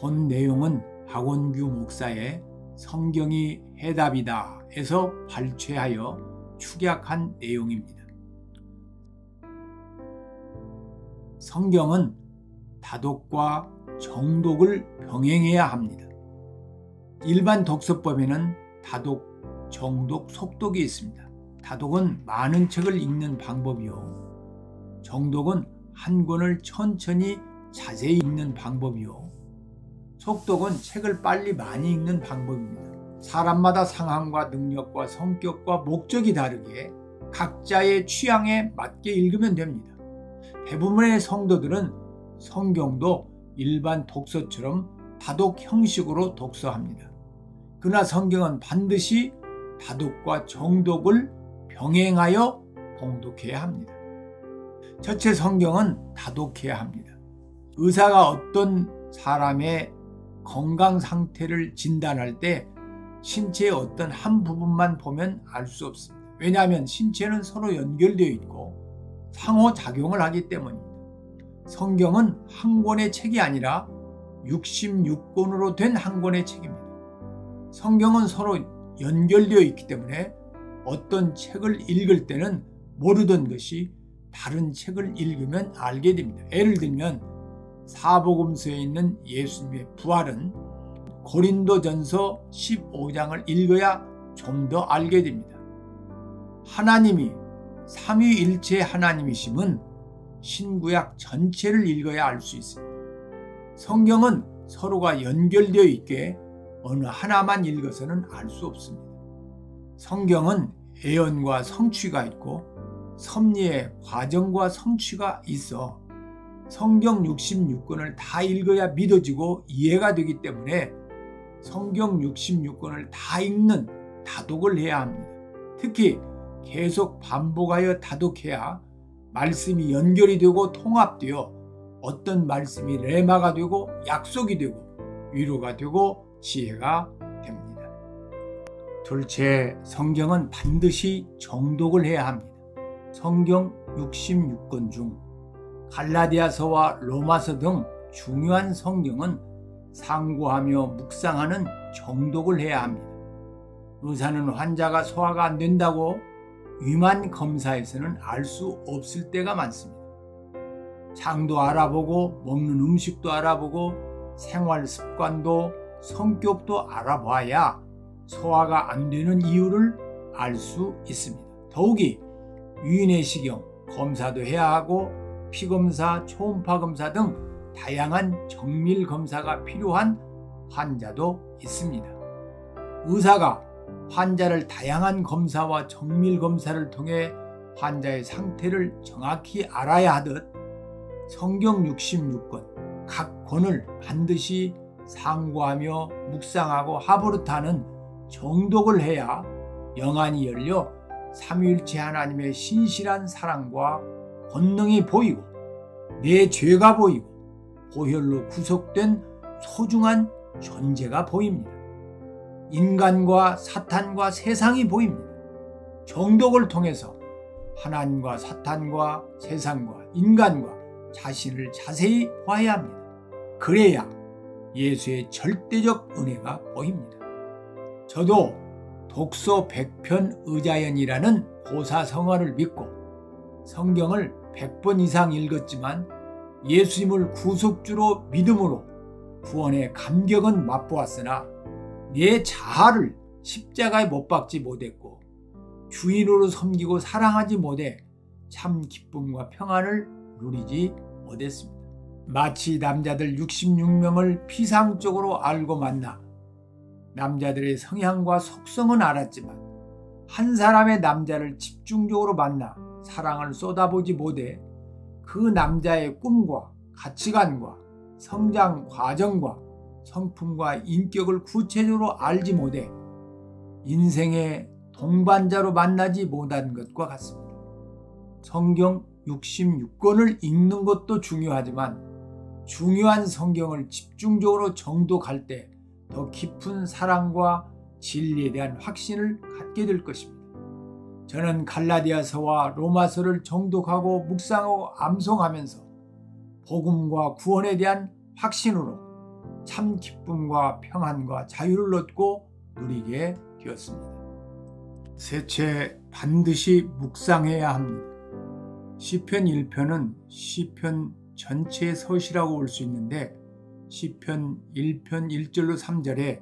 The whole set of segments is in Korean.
본 내용은 박원규 목사의 성경이 해답이다 에서 발췌하여 축약한 내용입니다. 성경은 다독과 정독을 병행해야 합니다. 일반 독서법에는 다독, 정독, 속독이 있습니다. 다독은 많은 책을 읽는 방법이요, 정독은 한 권을 천천히 자세히 읽는 방법이요, 속독은 책을 빨리 많이 읽는 방법입니다. 사람마다 상황과 능력과 성격과 목적이 다르기에 각자의 취향에 맞게 읽으면 됩니다. 대부분의 성도들은 성경도 일반 독서처럼 다독 형식으로 독서합니다. 그러나 성경은 반드시 다독과 정독을 병행하여 봉독해야 합니다. 첫째, 성경은 다독해야 합니다. 의사가 어떤 사람의 건강 상태를 진단할 때 신체의 어떤 한 부분만 보면 알 수 없습니다. 왜냐하면 신체는 서로 연결되어 있고 상호작용을 하기 때문입니다. 성경은 한 권의 책이 아니라 66권으로 된 한 권의 책입니다. 성경은 서로 연결되어 있기 때문에 어떤 책을 읽을 때는 모르던 것이 다른 책을 읽으면 알게 됩니다. 예를 들면 사복음서에 있는 예수님의 부활은 고린도전서 15장을 읽어야 좀 더 알게 됩니다. 하나님이 삼위일체 하나님이심은 신구약 전체를 읽어야 알 수 있습니다. 성경은 서로가 연결되어 있기에 어느 하나만 읽어서는 알 수 없습니다. 성경은 예언과 성취가 있고 섭리의 과정과 성취가 있어 성경 66권을 다 읽어야 믿어지고 이해가 되기 때문에 성경 66권을 다 읽는 다독을 해야 합니다. 특히 계속 반복하여 다독해야 말씀이 연결이 되고 통합되어 어떤 말씀이 레마가 되고 약속이 되고 위로가 되고 지혜가 됩니다. 둘째, 성경은 반드시 정독을 해야 합니다. 성경 66권 중 갈라디아서와 로마서 등 중요한 성경은 상고하며 묵상하는 정독을 해야 합니다. 의사는 환자가 소화가 안 된다고 위만 검사에서는 알 수 없을 때가 많습니다. 장도 알아보고 먹는 음식도 알아보고 생활 습관도 성격도 알아봐야 소화가 안 되는 이유를 알 수 있습니다. 더욱이 유인내시경 검사도 해야 하고 피검사, 초음파 검사 등 다양한 정밀 검사가 필요한 환자도 있습니다. 의사가 환자를 다양한 검사와 정밀 검사를 통해 환자의 상태를 정확히 알아야 하듯 성경 66권 각 권을 반드시 상고하며 묵상하고 하버릇하는 정독을 해야 영안이 열려 삼위일체 하나님의 신실한 사랑과 권능이 보이고 내 죄가 보이고 보혈로 구속된 소중한 존재가 보입니다. 인간과 사탄과 세상이 보입니다. 정독을 통해서 하나님과 사탄과 세상과 인간과 자신을 자세히 봐야 합니다. 그래야 예수의 절대적 은혜가 보입니다. 저도 독서 100편 의자연이라는 고사성어를 믿고 성경을 100번 이상 읽었지만 예수님을 구속주로 믿음으로 구원의 감격은 맛보았으나 내 자아를 십자가에 못 박지 못했고 주인으로 섬기고 사랑하지 못해 참 기쁨과 평안을 누리지 못했습니다. 마치 남자들 66명을 피상적으로 알고 만나 남자들의 성향과 속성은 알았지만 한 사람의 남자를 집중적으로 만나 사랑을 쏟아보지 못해 그 남자의 꿈과 가치관과 성장 과정과 성품과 인격을 구체적으로 알지 못해 인생의 동반자로 만나지 못한 것과 같습니다. 성경 66권을 읽는 것도 중요하지만 중요한 성경을 집중적으로 정독할 때 더 깊은 사랑과 진리에 대한 확신을 갖게 될 것입니다. 저는 갈라디아서와 로마서를 정독하고 묵상하고 암송하면서 복음과 구원에 대한 확신으로 참 기쁨과 평안과 자유를 얻고 누리게 되었습니다. 셋째, 반드시 묵상해야 합니다. 시편 1편은 시편 전체의 서시라고 볼 수 있는데 시편 1편 1절로 3절에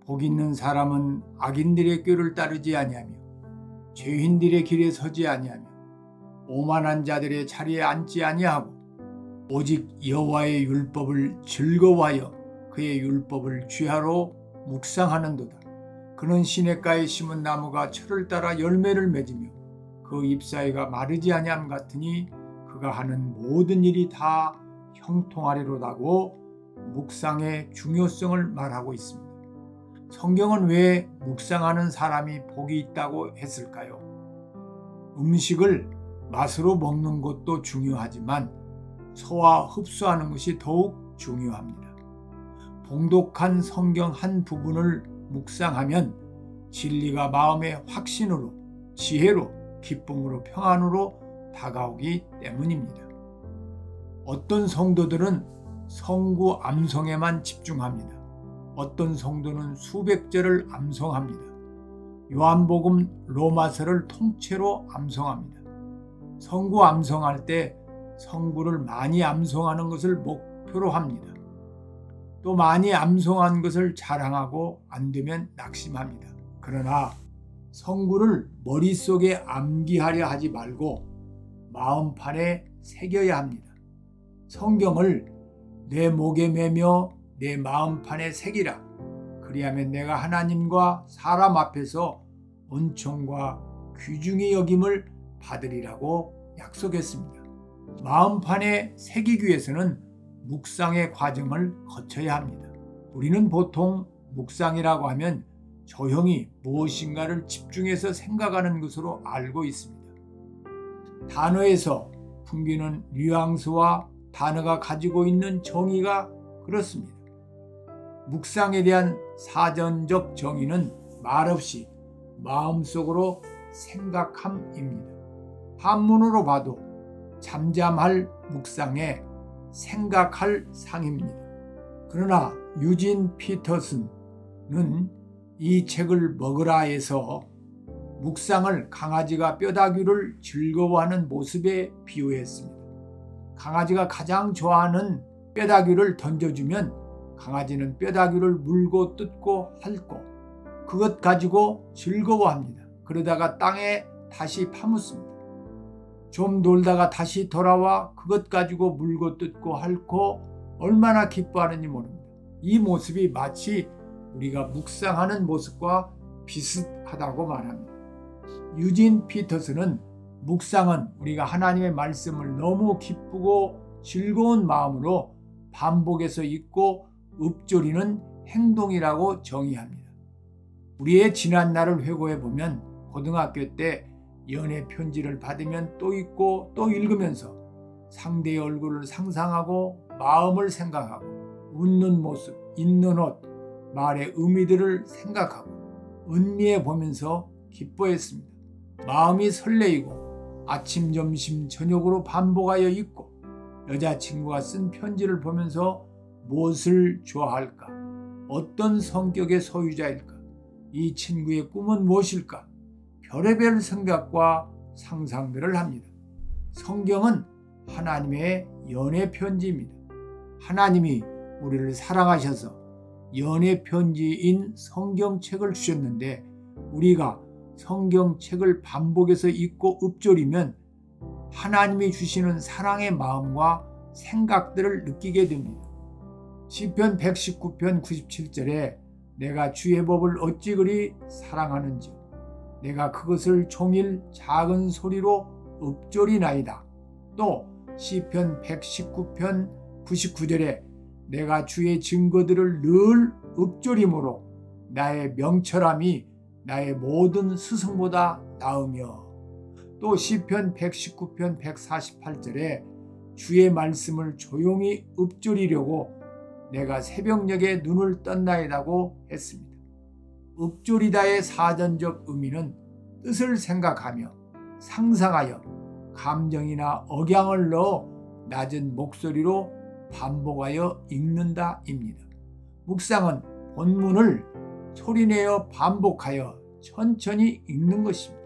복 있는 사람은 악인들의 꾀를 따르지 아니하며 죄인들의 길에 서지 아니하며 오만한 자들의 자리에 앉지 아니하고 오직 여호와의 율법을 즐거워하여 그의 율법을 취하로 묵상하는도다. 그는 시냇가에 심은 나무가 철을 따라 열매를 맺으며 그 잎사이가 마르지 아니함 같으니 그가 하는 모든 일이 다 형통하리로다고 묵상의 중요성을 말하고 있습니다. 성경은 왜 묵상하는 사람이 복이 있다고 했을까요? 음식을 맛으로 먹는 것도 중요하지만 소화 흡수하는 것이 더욱 중요합니다. 봉독한 성경 한 부분을 묵상하면 진리가 마음의 확신으로, 지혜로, 기쁨으로, 평안으로 다가오기 때문입니다. 어떤 성도들은 성구 암송에만 집중합니다. 어떤 성도는 수백 절을 암송합니다. 요한복음 로마서를 통째로 암송합니다. 성구 암송할 때 성구를 많이 암송하는 것을 목표로 합니다. 또 많이 암송한 것을 자랑하고 안 되면 낙심합니다. 그러나 성구를 머릿속에 암기하려 하지 말고 마음판에 새겨야 합니다. 성경을 내 목에 매며 내 마음판에 새기라. 그리하면 내가 하나님과 사람 앞에서 은총과 귀중히 여김을 받으리라고 약속했습니다. 마음판에 새기기 위해서는 묵상의 과정을 거쳐야 합니다. 우리는 보통 묵상이라고 하면 조용히 무엇인가를 집중해서 생각하는 것으로 알고 있습니다. 단어에서 풍기는 뉘앙스와 단어가 가지고 있는 정의가 그렇습니다. 묵상에 대한 사전적 정의는 말없이 마음속으로 생각함입니다. 한문으로 봐도 잠잠할 묵상에 생각할 상입니다. 그러나 유진 피터슨은 이 책을 먹으라에서 묵상을 강아지가 뼈다귀를 즐거워하는 모습에 비유했습니다. 강아지가 가장 좋아하는 뼈다귀를 던져주면 강아지는 뼈다귀를 물고 뜯고 핥고 그것 가지고 즐거워합니다. 그러다가 땅에 다시 파묻습니다. 좀 놀다가 다시 돌아와 그것 가지고 물고 뜯고 핥고 얼마나 기뻐하는지 모릅니다. 이 모습이 마치 우리가 묵상하는 모습과 비슷하다고 말합니다. 유진 피터슨은 묵상은 우리가 하나님의 말씀을 너무 기쁘고 즐거운 마음으로 반복해서 읽고 읊조리는 행동이라고 정의합니다. 우리의 지난 날을 회고해 보면 고등학교 때 연애 편지를 받으면 또 읽고 또 읽으면서 상대의 얼굴을 상상하고 마음을 생각하고 웃는 모습, 입는 옷, 말의 의미들을 생각하고 음미해 보면서 기뻐했습니다. 마음이 설레이고 아침, 점심, 저녁으로 반복하여 읽고 여자친구가 쓴 편지를 보면서 무엇을 좋아할까? 어떤 성격의 소유자일까? 이 친구의 꿈은 무엇일까? 별의별 생각과 상상들을 합니다. 성경은 하나님의 연애 편지입니다. 하나님이 우리를 사랑하셔서 연애 편지인 성경책을 주셨는데 우리가 성경책을 반복해서 읽고 읊조리면 하나님이 주시는 사랑의 마음과 생각들을 느끼게 됩니다. 시편 119편 97절에 내가 주의 법을 어찌 그리 사랑하는지 내가 그것을 종일 작은 소리로 읊조리나이다. 또 시편 119편 99절에 내가 주의 증거들을 늘 읊조림으로 나의 명철함이 나의 모든 스승보다 나으며 또 시편 119편 148절에 주의 말씀을 조용히 읊조리려고 내가 새벽녘에 눈을 떴나이다고 했습니다. 읊조리다의 사전적 의미는 뜻을 생각하며 상상하여 감정이나 억양을 넣어 낮은 목소리로 반복하여 읽는다입니다. 묵상은 본문을 소리내어 반복하여 천천히 읽는 것입니다.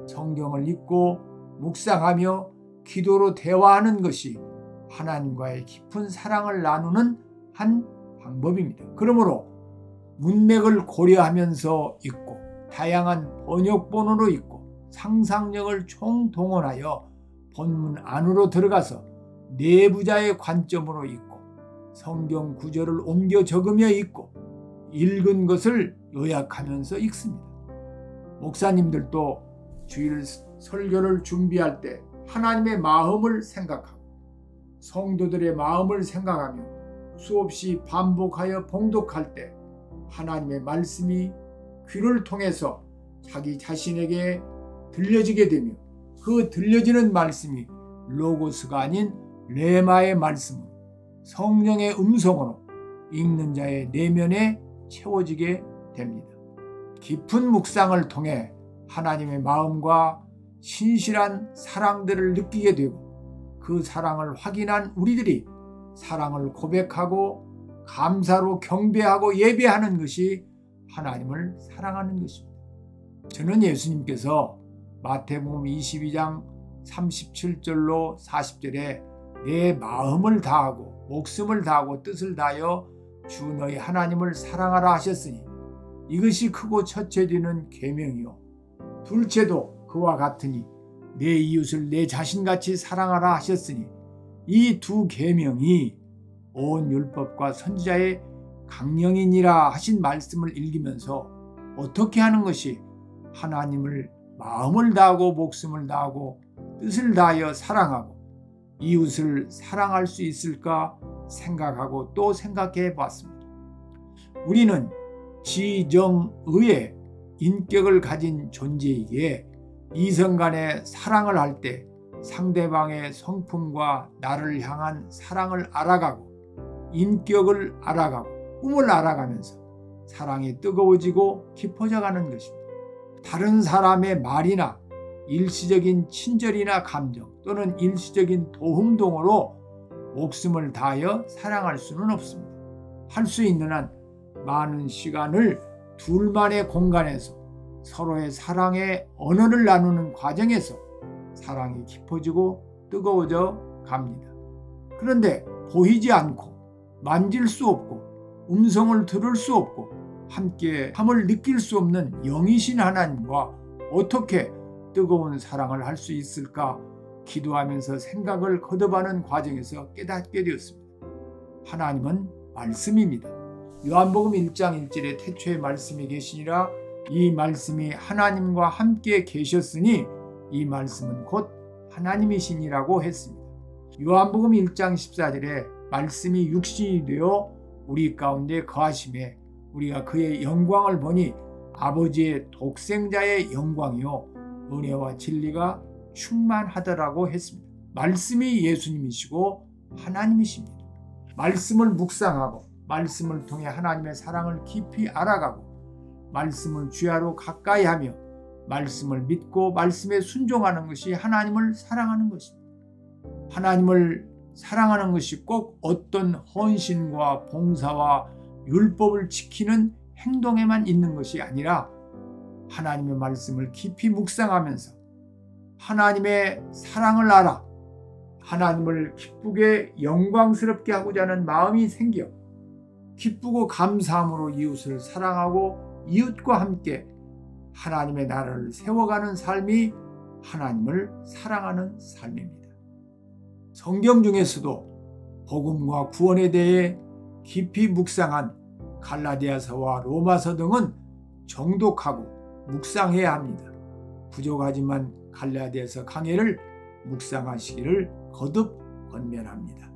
성경을 읽고 묵상하며 기도로 대화하는 것이 하나님과의 깊은 사랑을 나누는 한 방법입니다. 그러므로 문맥을 고려하면서 읽고 다양한 번역본으로 읽고 상상력을 총동원하여 본문 안으로 들어가서 내부자의 관점으로 읽고 성경 구절을 옮겨 적으며 읽고 읽은 것을 요약하면서 읽습니다. 목사님들도 주일 설교를 준비할 때 하나님의 마음을 생각하고 성도들의 마음을 생각하며 수없이 반복하여 봉독할 때 하나님의 말씀이 귀를 통해서 자기 자신에게 들려지게 되며 그 들려지는 말씀이 로고스가 아닌 레마의 말씀으로 성령의 음성으로 읽는 자의 내면에 채워지게 됩니다. 깊은 묵상을 통해 하나님의 마음과 신실한 사랑들을 느끼게 되고 그 사랑을 확인한 우리들이 사랑을 고백하고 감사로 경배하고 예배하는 것이 하나님을 사랑하는 것입니다. 저는 예수님께서 마태복음 22장 37절로 40절에 내 마음을 다하고 목숨을 다하고 뜻을 다하여 주 너희 하나님을 사랑하라 하셨으니 이것이 크고 첫째 되는 계명이요 둘째도 그와 같으니 내 이웃을 내 자신같이 사랑하라 하셨으니 이 두 계명이 온 율법과 선지자의 강령이니라 하신 말씀을 읽으면서 어떻게 하는 것이 하나님을 마음을 다하고 목숨을 다하고 뜻을 다하여 사랑하고 이웃을 사랑할 수 있을까 생각하고 또 생각해 봤습니다. 우리는 지정의의 인격을 가진 존재이기에 이성 간의 사랑을 할 때 상대방의 성품과 나를 향한 사랑을 알아가고 인격을 알아가고 꿈을 알아가면서 사랑이 뜨거워지고 깊어져 가는 것입니다. 다른 사람의 말이나 일시적인 친절이나 감정 또는 일시적인 도움동으로 목숨을 다하여 사랑할 수는 없습니다. 할 수 있는 한 많은 시간을 둘만의 공간에서 서로의 사랑의 언어를 나누는 과정에서 사랑이 깊어지고 뜨거워져 갑니다. 그런데 보이지 않고 만질 수 없고 음성을 들을 수 없고 함께함을 느낄 수 없는 영이신 하나님과 어떻게 뜨거운 사랑을 할 수 있을까 기도하면서 생각을 거듭하는 과정에서 깨닫게 되었습니다. 하나님은 말씀입니다. 요한복음 1장 1절에 태초에 말씀이 계시니라 이 말씀이 하나님과 함께 계셨으니 이 말씀은 곧 하나님이시니라고 했습니다. 요한복음 1장 14절에 말씀이 육신이 되어 우리 가운데 거하심에 우리가 그의 영광을 보니 아버지의 독생자의 영광이요 은혜와 진리가 충만하더라고 했습니다. 말씀이 예수님이시고 하나님이십니다. 말씀을 묵상하고 말씀을 통해 하나님의 사랑을 깊이 알아가고 말씀을 주야로 가까이 하며 말씀을 믿고 말씀에 순종하는 것이 하나님을 사랑하는 것입니다. 하나님을 사랑하는 것이 꼭 어떤 헌신과 봉사와 율법을 지키는 행동에만 있는 것이 아니라 하나님의 말씀을 깊이 묵상하면서 하나님의 사랑을 알아 하나님을 기쁘게 영광스럽게 하고자 하는 마음이 생겨 기쁘고 감사함으로 이웃을 사랑하고 이웃과 함께 하나님의 나라를 세워가는 삶이 하나님을 사랑하는 삶입니다. 성경 중에서도 복음과 구원에 대해 깊이 묵상한 갈라디아서와 로마서 등은 정독하고 묵상해야 합니다. 부족하지만 갈라디아서 강해를 묵상하시기를 거듭 권면합니다.